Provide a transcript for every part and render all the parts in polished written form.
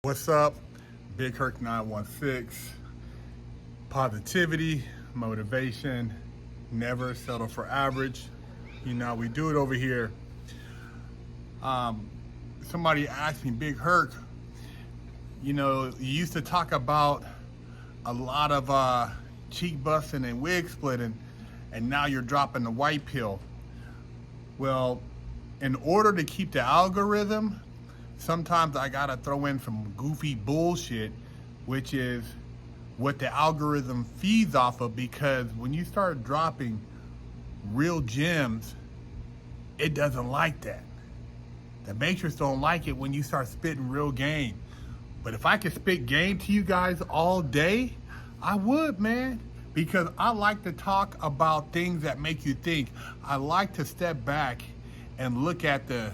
What's up? BigHerc916. Positivity, motivation, never settle for average. You know, we do it over here. Somebody asked me, Big Herc, you know, you used to talk about a lot of cheek busting and wig splitting, and now you're dropping the white pill. Well, in order to keep the algorithm, sometimes I gotta throw in some goofy bullshit, which is what the algorithm feeds off of, because when you start dropping real gems, it doesn't like that. The Matrix don't like it when you start spitting real game. But if I could spit game to you guys all day, I would, man. Because I like to talk about things that make you think. I like to step back and look at the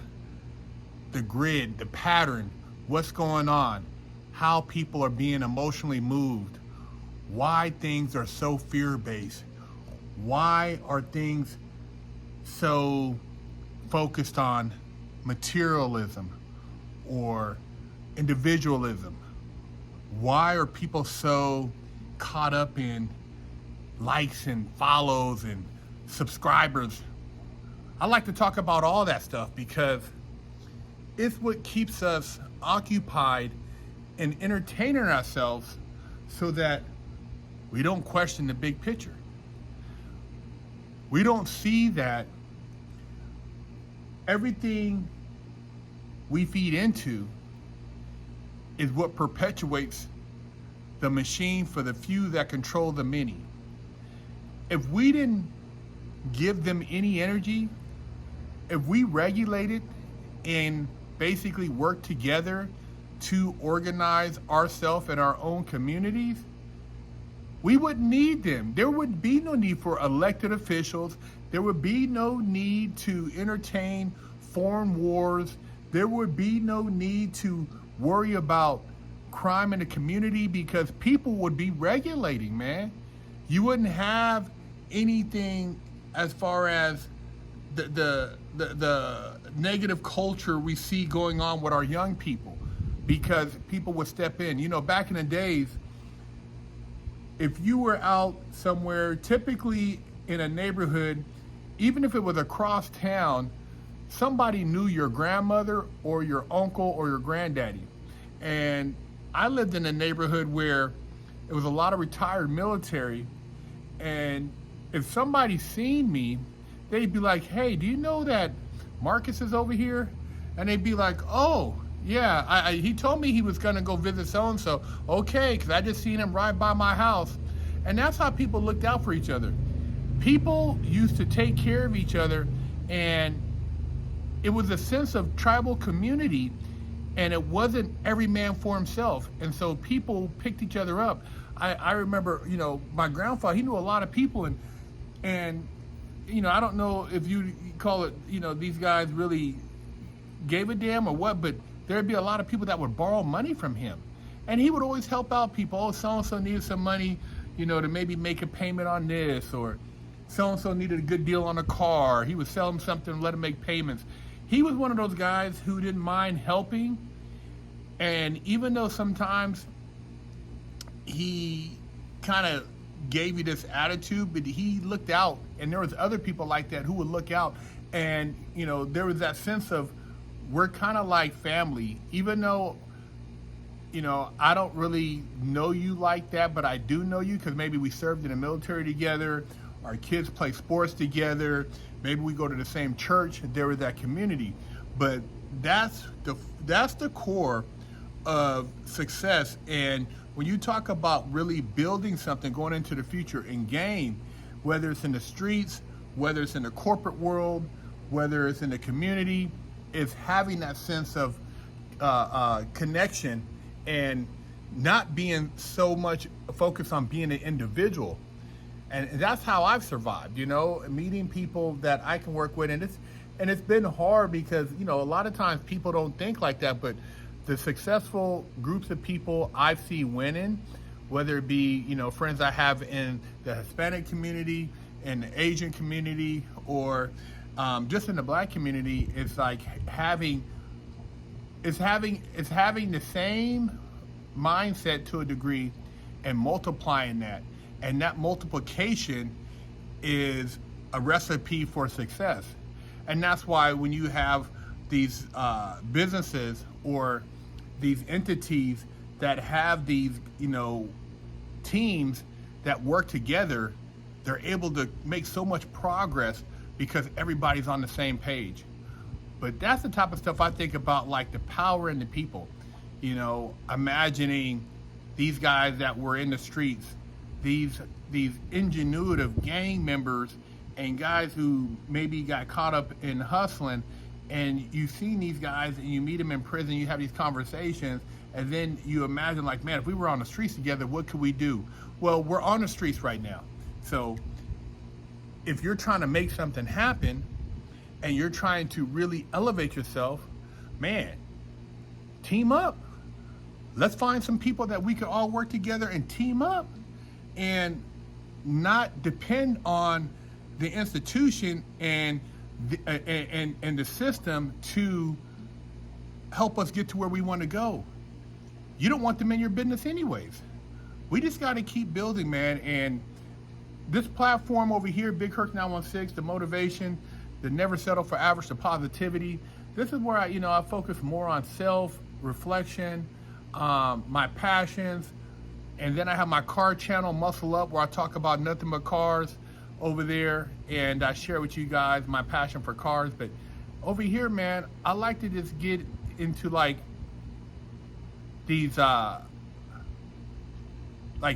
grid, the pattern, what's going on, how people are being emotionally moved, why things are so fear-based, why are things so focused on materialism or individualism, why are people so caught up in likes and follows and subscribers. I like to talk about all that stuff because it's what keeps us occupied and entertaining ourselves so that we don't question the big picture. We don't see that everything we feed into is what perpetuates the machine for the few that control the many. If we didn't give them any energy, if we regulated and basically work together to organize ourselves and our own communities, we wouldn't need them. There would be no need for elected officials. There would be no need to entertain foreign wars. There would be no need to worry about crime in the community because people would be regulating, man. You wouldn't have anything as far as the negative culture we see going on with our young people, because people would step in. You know, back in the days, if you were out somewhere, typically in a neighborhood, even if it was across town, somebody knew your grandmother or your uncle or your granddaddy. And I lived in a neighborhood where it was a lot of retired military, and if somebody seen me, they'd be like, hey, do you know that Marcus is over here? And they'd be like, oh, yeah, he told me he was gonna go visit so-and-so. Okay, because I just seen him right by my house. And that's how people looked out for each other. People used to take care of each other, and it was a sense of tribal community, and it wasn't every man for himself. And so people picked each other up. I remember, you know, my grandfather, he knew a lot of people, and you know, I don't know if you call it, you know, these guys really gave a damn or what, but there'd be a lot of people that would borrow money from him. And he would always help out people. Oh, so-and-so needed some money, you know, to maybe make a payment on this, or so-and-so needed a good deal on a car. He would sell him something and let him make payments. He was one of those guys who didn't mind helping. And even though sometimes he kind of gave you this attitude, but he looked out, and there was other people like that who would look out. And, you know, there was that sense of, we're kind of like family, even though, you know, I don't really know you like that, but I do know you because maybe we served in the military together, our kids play sports together, maybe we go to the same church. There was that community. But that's the core of success. And when you talk about really building something going into the future in game, whether it's in the streets, whether it's in the corporate world, whether it's in the community, it's having that sense of connection and not being so much focused on being an individual. And that's how I've survived, you know, meeting people that I can work with. And it's been hard because, you know, a lot of times people don't think like that, but the successful groups of people I see winning, whether it be, you know, friends I have in the Hispanic community, in the Asian community, or just in the Black community, it's like having It's having the same mindset to a degree and multiplying that. And that multiplication is a recipe for success. And that's why when you have these businesses or these entities that have these, teams that work together, they're able to make so much progress because everybody's on the same page. But that's the type of stuff I think about, like the power in the people. Imagining these guys that were in the streets, these ingenuitive gang members and guys who maybe got caught up in hustling, and you've seen these guys and you meet them in prison, you have these conversations, and then you imagine like, man, if we were on the streets together, what could we do? Well, we're on the streets right now. So if you're trying to make something happen and you're trying to really elevate yourself, man, team up. Let's find some people that we could all work together and team up and not depend on the institution and the system to help us get to where we want to go. You don't want them in your business anyways. We just got to keep building, man. And this platform over here, BigHerc916, the motivation, the never settle for average, the positivity. This is where I focus more on self-reflection, my passions, and then I have my car channel, Muscle Up, where I talk about nothing but cars over there, and I share with you guys my passion for cars. But over here, man, I like to just get into like these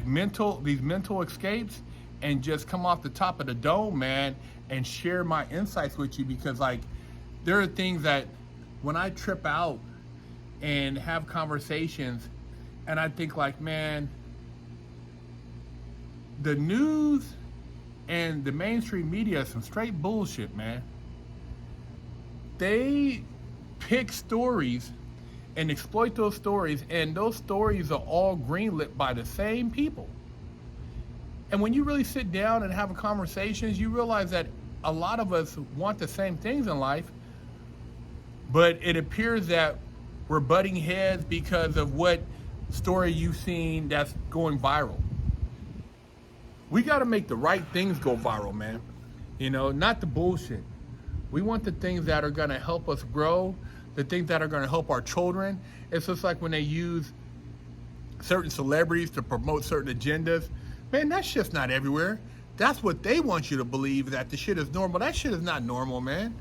mental escapes and just come off the top of the dome, man, and share my insights with you, because like there are things that when I trip out and have conversations and I think like, man, the news and the mainstream media is some straight bullshit, man. They pick stories and exploit those stories, and those stories are all greenlit by the same people. And when you really sit down and have conversations, you realize that a lot of us want the same things in life, but it appears that we're butting heads because of what story you've seen that's going viral. We got to make the right things go viral, man. Not the bullshit. We want the things that are going to help us grow, the things that are going to help our children. It's just like when they use certain celebrities to promote certain agendas. Man, that shit's not everywhere. That's what they want you to believe, that the shit is normal. That shit is not normal, man.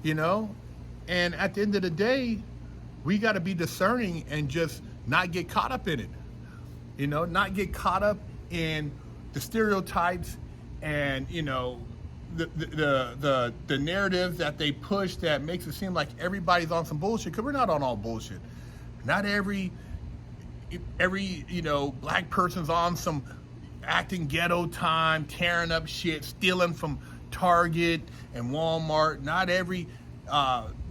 And at the end of the day, we got to be discerning and just not get caught up in it. Not get caught up in the stereotypes and, the narrative that they push that makes it seem like everybody's on some bullshit, because we're not on all bullshit. Not every black person's on some acting ghetto time, tearing up shit, stealing from Target and Walmart. Not every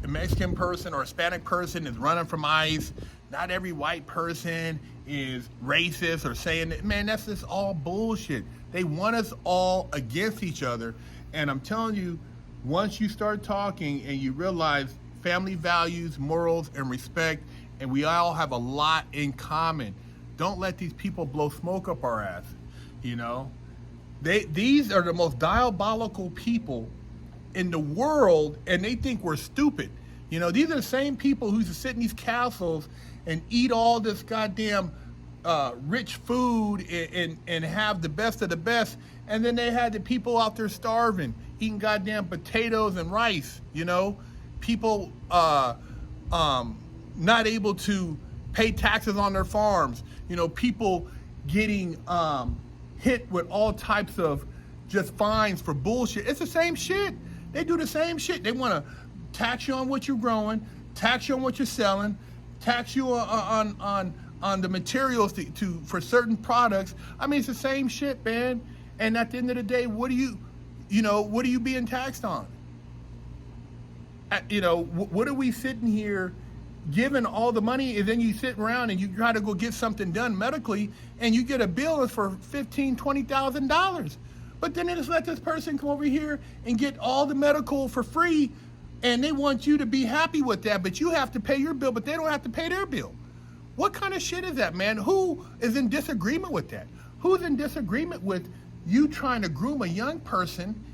Mexican person or Hispanic person is running from ICE. Not every white person is racist or saying that. Man, that's just all bullshit. They want us all against each other. And I'm telling you, once you start talking and you realize family values, morals, and respect, and we all have a lot in common, don't let these people blow smoke up our ass. These are the most diabolical people in the world, and they think we're stupid. These are the same people who used to sit in these castles and eat all this goddamn rich food and have the best of the best, and then they had the people out there starving, eating goddamn potatoes and rice. People not able to pay taxes on their farms. People getting hit with all types of just fines for bullshit. It's the same shit. They do the same shit. They want to tax you on what you're growing, tax you on what you're selling, tax you on the materials for certain products. I mean, it's the same shit, man. And at the end of the day, what are you being taxed on? What are we sitting here giving all the money, and then you sit around and you try to go get something done medically, and you get a bill that's for $15,000, $20,000. But then they just let this person come over here and get all the medical for free And they want you to be happy with that, but you have to pay your bill, but they don't have to pay their bill. What kind of shit is that, man? Who is in disagreement with that? Who's in disagreement with you trying to groom a young person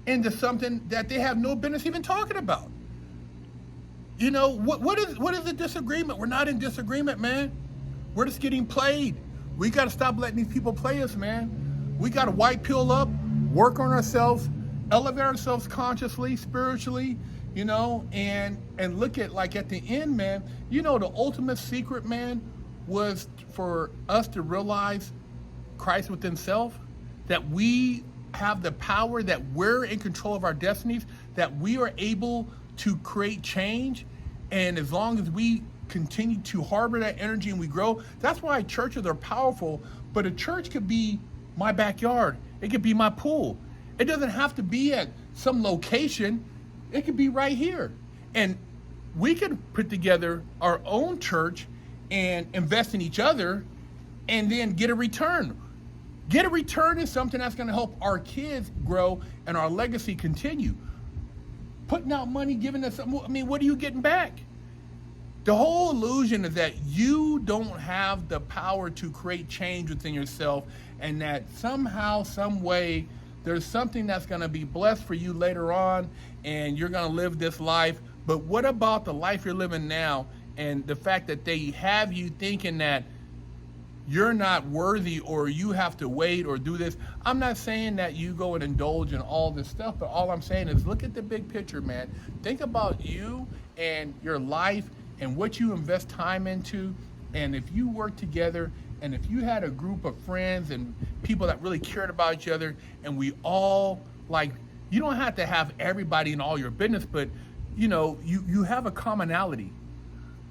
into something that they have no business even talking about? You know, what is the disagreement? We're not in disagreement, man. We're just getting played. We got to stop letting these people play us, man. We got to white pill up, work on ourselves, elevate ourselves consciously, spiritually, you know, and look at, like, at the end, man, you know, the ultimate secret, man, was for us to realize Christ within self, that we have the power, that we're in control of our destinies, that we are able to create change. And as long as we continue to harbor that energy and we grow, that's why churches are powerful. But a church could be my backyard. It could be my pool. It doesn't have to be at some location. It could be right here. And we could put together our own church and invest in each other and then get a return. Get a return is something that's going to help our kids grow and our legacy continue. Putting out money, giving us something, I mean, what are you getting back? The whole illusion is that you don't have the power to create change within yourself, and that somehow, some way, there's something that's going to be blessed for you later on, and you're going to live this life. But what about the life you're living now, and the fact that they have you thinking that you're not worthy, or you have to wait or do this? I'm not saying that you go and indulge in all this stuff, but all I'm saying is look at the big picture, man. Think about you and your life and what you invest time into. And if you work together, and if you had a group of friends and people that really cared about each other, and we all, like, you don't have to have everybody in all your business, but you know, you have a commonality.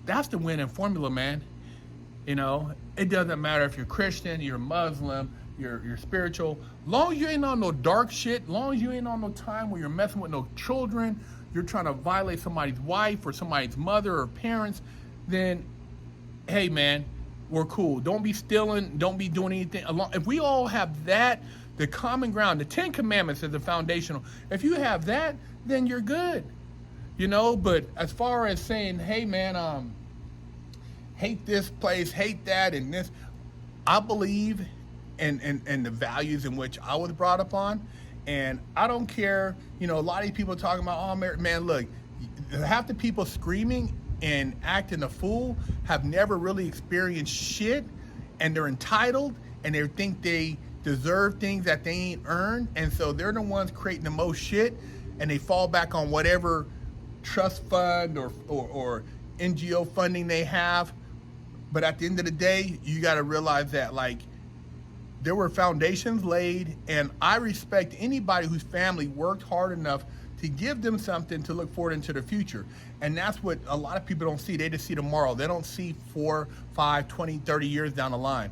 That's the winning formula, man. You know, it doesn't matter if you're Christian, you're Muslim, you're spiritual. Long as you ain't on no dark shit, long as you ain't on no time where you're messing with no children, you're trying to violate somebody's wife or somebody's mother or parents, then, hey, man, we're cool. Don't be stealing, don't be doing anything. If we all have that, the common ground, the 10 Commandments is the foundational. If you have that, then you're good. You know, but as far as saying, hey, man, hate this place, hate that, and this, I believe in the values in which I was brought up on. And I don't care, you know, a lot of these people talking about, oh, man, look, half the people screaming and acting a fool have never really experienced shit, and they're entitled, and they think they deserve things that they ain't earned. And so they're the ones creating the most shit, and they fall back on whatever trust fund or NGO funding they have. But at the end of the day, you got to realize that, like, there were foundations laid, and I respect anybody whose family worked hard enough to give them something to look forward into the future. And that's what a lot of people don't see. They just see tomorrow. They don't see 4, 5, 20, 30 years down the line.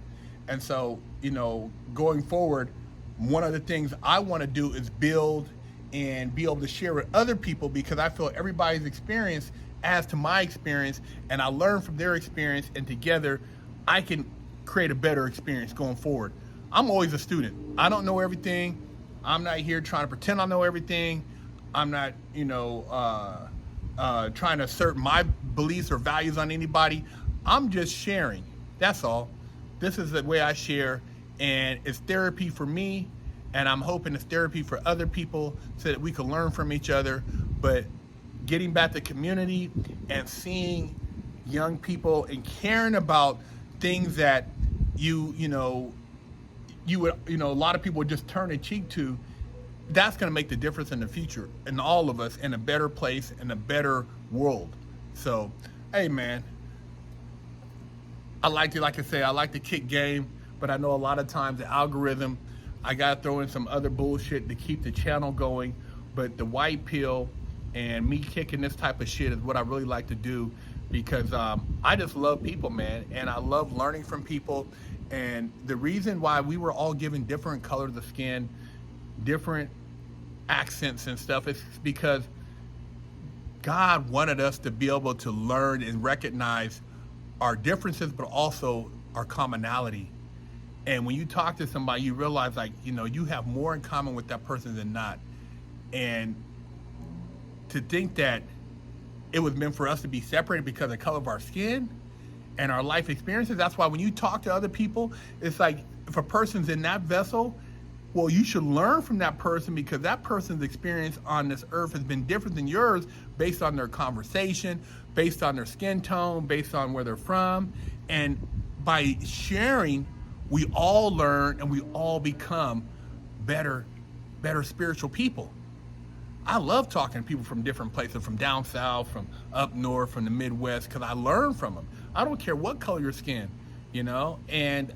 And so, you know, going forward, one of the things I want to do is build and be able to share with other people, because I feel everybody's experience adds to my experience, and I learn from their experience, and together I can create a better experience going forward. I'm always a student. I don't know everything. I'm not here trying to pretend I know everything. I'm not, you know, trying to assert my beliefs or values on anybody. I'm just sharing. That's all. This is the way I share, and it's therapy for me, and I'm hoping it's therapy for other people so that we can learn from each other. But getting back to community and seeing young people and caring about things that you would, a lot of people would just turn a cheek to, that's going to make the difference in the future, and all of us in a better place, in a better world. So, hey, man, I like to kick game, but I know a lot of times the algorithm, I got to throw in some other bullshit to keep the channel going. But the white pill and me kicking this type of shit is what I really like to do, because I just love people, man, and I love learning from people. And the reason why we were all given different colors of skin, different accents and stuff, is because God wanted us to be able to learn and recognize our differences, but also our commonality. And when you talk to somebody, you realize, like, you have more in common with that person than not. And to think that it was meant for us to be separated because of the color of our skin and our life experiences. That's why when you talk to other people, it's like if a person's in that vessel, well, you should learn from that person because that person's experience on this earth has been different than yours based on their conversation, based on their skin tone, based on where they're from. And by sharing, we all learn and we all become better spiritual people. I love talking to people from different places, from down south, from up north, from the Midwest, because I learn from them. I don't care what color your skin, you know? And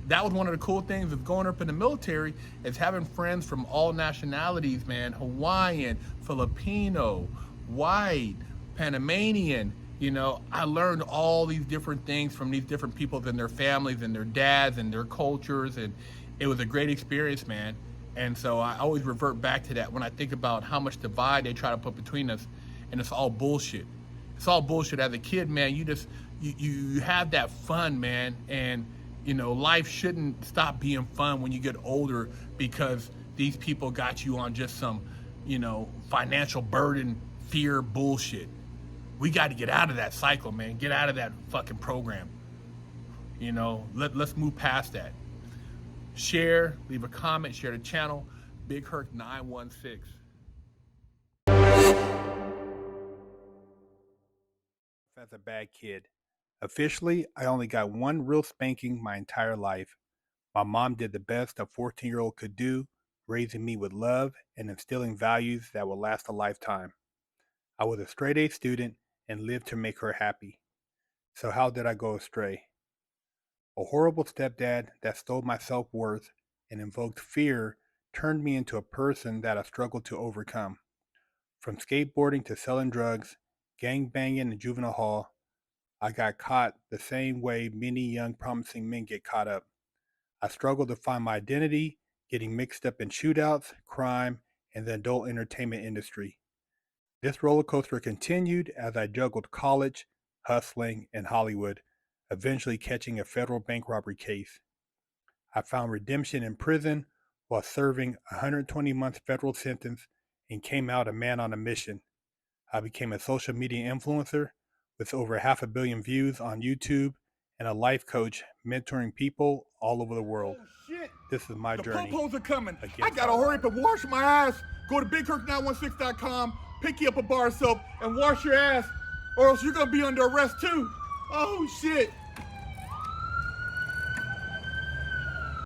that was one of the cool things of going up in the military, is having friends from all nationalities, man. Hawaiian, Filipino, white, Panamanian. You know, I learned all these different things from these different people and their families and their dads and their cultures. And it was a great experience, man. And so I always revert back to that when I think about how much divide they try to put between us. And it's all bullshit. It's all bullshit. As a kid, man, you have that fun, man. And you know, life shouldn't stop being fun when you get older because these people got you on just some, you know, financial burden, fear bullshit. We got to get out of that cycle, man. Get out of that fucking program. You know, let's move past that. Share, leave a comment, share the channel. BigHerc916. As a bad kid. Officially, I only got one real spanking my entire life. My mom did the best a 14-year-old could do, raising me with love and instilling values that will last a lifetime. I was a straight A student and lived to make her happy. So how did I go astray? A horrible stepdad that stole my self-worth and invoked fear turned me into a person that I struggled to overcome. From skateboarding to selling drugs, gang banging in juvenile hall, I got caught the same way many young promising men get caught up. I struggled to find my identity, getting mixed up in shootouts, crime, and the adult entertainment industry. This roller coaster continued as I juggled college, hustling, and Hollywood, eventually catching a federal bank robbery case. I found redemption in prison while serving a 120-month federal sentence and came out a man on a mission. I became a social media influencer with over 500 million views on YouTube and a life coach mentoring people all over the world. Oh, shit. This is my journey. The popos are coming. I gotta hurry up and wash my ass. Go to BigHerc916.com, pick you up a bar of soap, and wash your ass, or else you're gonna be under arrest too. Oh shit.